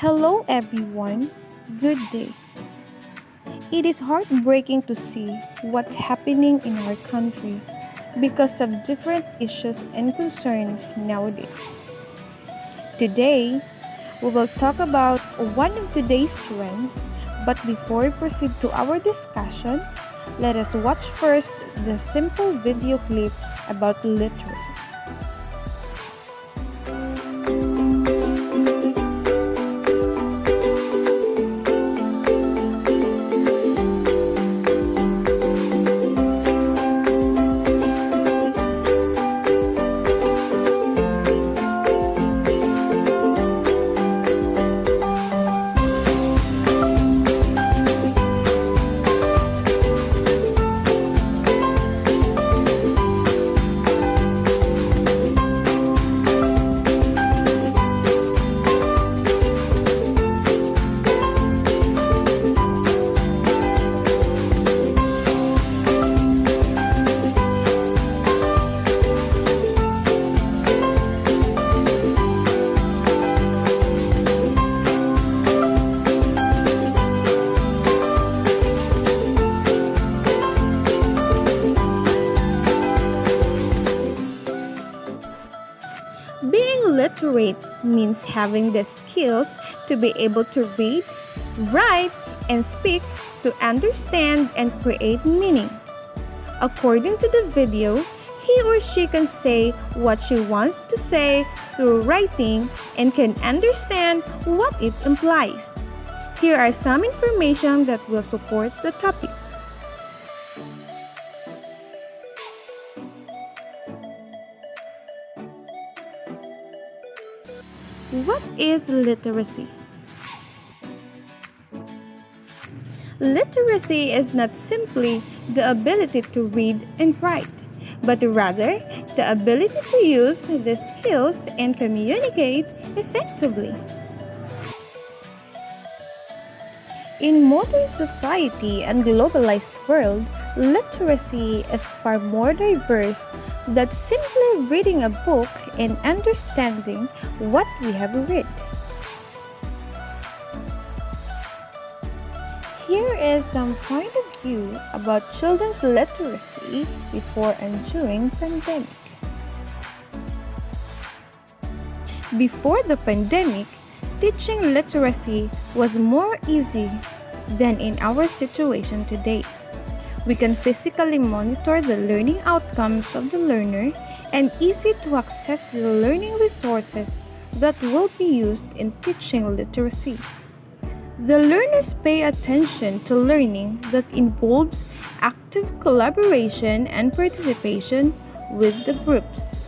Hello, everyone. Good day. It is heartbreaking to see what's happening in our country because of different issues and concerns nowadays. Today, we will talk about one of today's trends, but before we proceed to our discussion, let us watch first the simple video clip about literacy. Being literate means having the skills to be able to read, write, and speak to understand and create meaning. According to the video, he or she can say what she wants to say through writing and can understand what it implies. Here are some information that will support the topic. What is literacy? Literacy is not simply the ability to read and write, but rather the ability to use the skills and communicate effectively. In modern society and globalized world, literacy is far more diverse than simply reading a book and understanding what we have read. Here is some point of view about children's literacy before and during pandemic. Before the pandemic, teaching literacy was more easy than in our situation today. We can physically monitor the learning outcomes of the learner and easy to access the learning resources that will be used in teaching literacy. The learners pay attention to learning that involves active collaboration and participation with the groups.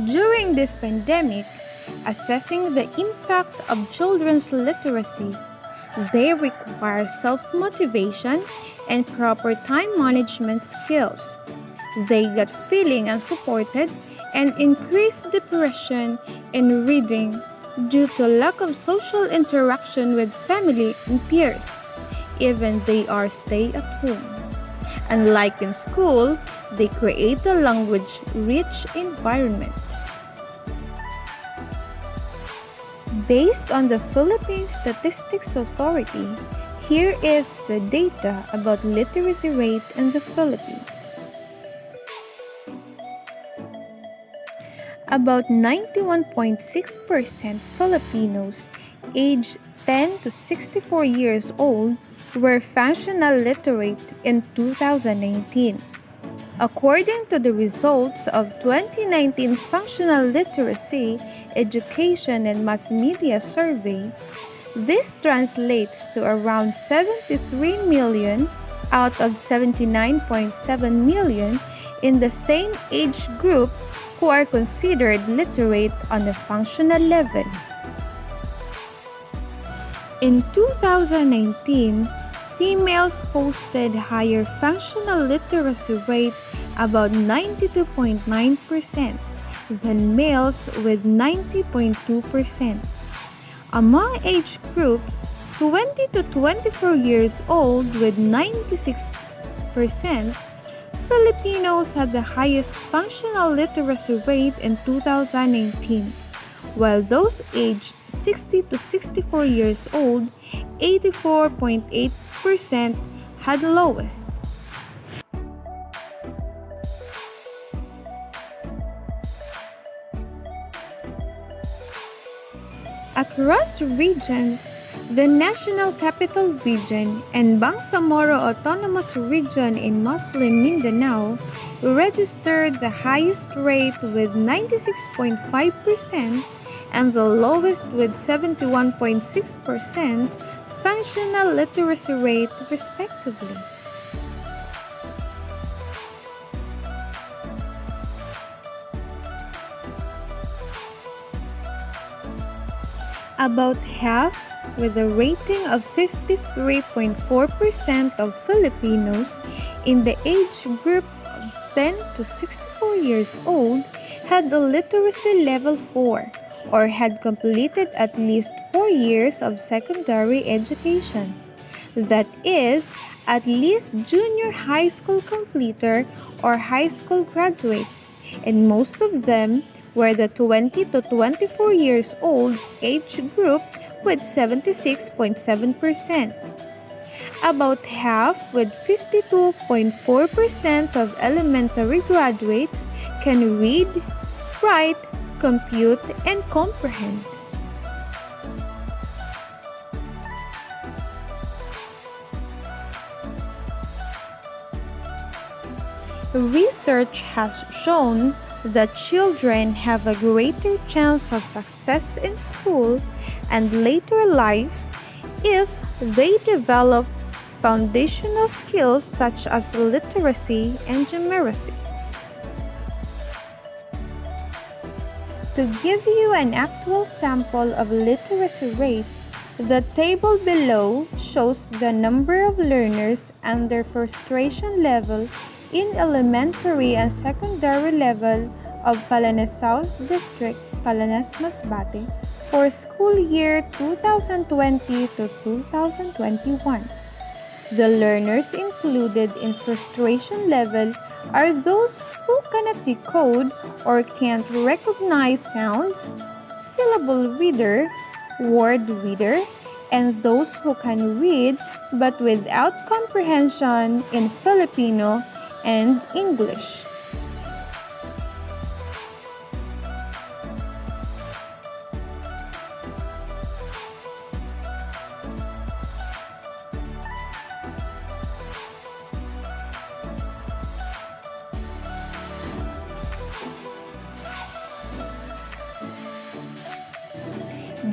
During this pandemic, assessing the impact of children's literacy, they require self-motivation and proper time management skills. They get feeling unsupported and increase depression in reading due to lack of social interaction with family and peers, even they are stay at home. Unlike in school, they create a language-rich environment. Based on the Philippine Statistics Authority, here is the data about literacy rate in the Philippines. About 91.6% Filipinos aged 10 to 64 years old were functional literate in 2019. According to the results of 2019 Functional Literacy, Education and Mass Media Survey, this translates to around 73 million out of 79.7 million in the same age group who are considered literate on a functional level. In 2019, females posted higher functional literacy rate, about 92.9%, than males with 90.2%. Among age groups, 20 to 24 years old with 96%, Filipinos had the highest functional literacy rate in 2018, while those aged 60 to 64 years old, 84.8% had the lowest. Across regions, the National Capital Region and Bangsamoro Autonomous Region in Muslim Mindanao registered the highest rate with 96.5% and the lowest with 71.6% functional literacy rate respectively. About half, with a rating of 53.4% of Filipinos in the age group of 10 to 64 years old, had a literacy level 4 or had completed at least 4 years of secondary education. That is, at least junior high school completer or high school graduate, and most of them were the 20 to 24 years old age group with 76.7%. About half, with 52.4% of elementary graduates, can read, write, compute, and comprehend. Research has shown that children have a greater chance of success in school and later life if they develop foundational skills such as literacy and numeracy. To give you an actual sample of literacy rate, the table below shows the number of learners and their frustration level in elementary and secondary level of Palanes South District, Palanes Masbate, for school year 2020 to 2021. The learners included in frustration level are those who cannot decode or can't recognize sounds, syllable reader, word reader, and those who can read but without comprehension in Filipino and English.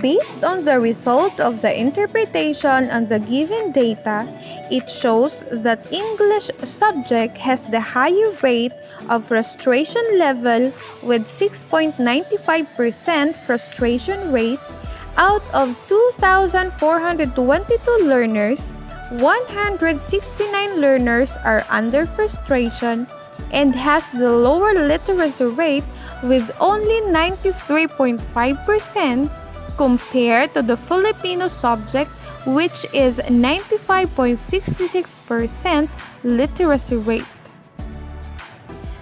Based on the result of the interpretation on the given data, it shows that English subject has the higher rate of frustration level with 6.95% frustration rate. Out of 2,422 learners, 169 learners are under frustration and has the lower literacy rate with only 93.5% compared to the Filipino subject, which is 95.66% literacy rate.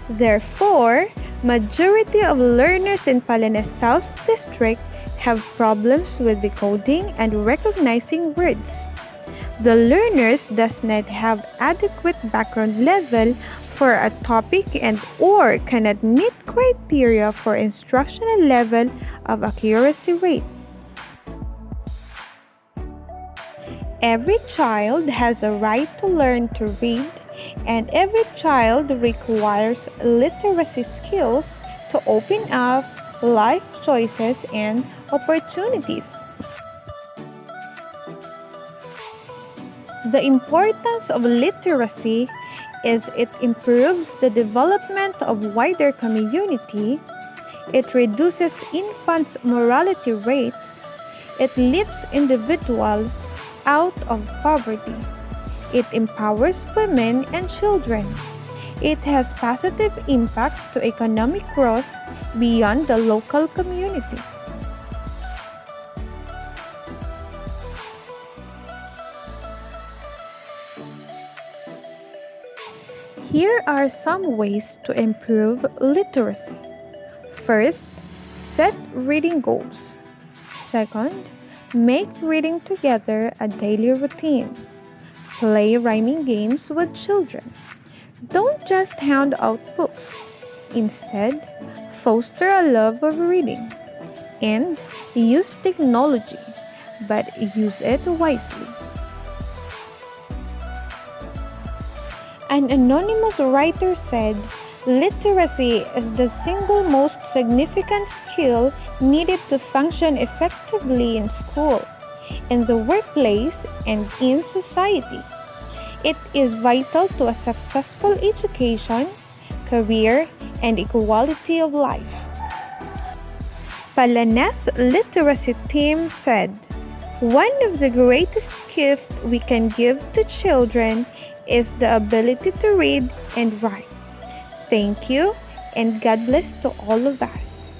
Therefore, majority of learners in Palanes South District have problems with decoding and recognizing words. The learners does not have adequate background level for a topic and or cannot meet criteria for instructional level of accuracy rate. Every child has a right to learn to read, and every child requires literacy skills to open up life choices and opportunities. The importance of literacy is it improves the development of wider community, it reduces infants' mortality rates, it lifts individuals out of poverty. It empowers women and children. It has positive impacts to economic growth beyond the local community. Here are some ways to improve literacy. First, Set reading goals. Second, make reading together a daily routine. Play rhyming games with children. Don't just hand out books. Instead, foster a love of reading. And use technology, but use it wisely. An anonymous writer said, literacy is the single most significant skill needed to function effectively in school, in the workplace, and in society. It is vital to a successful education, career, and equality of life. Palanes Literacy Team said, one of the greatest gifts we can give to children is the ability to read and write. Thank you, and God bless to all of us.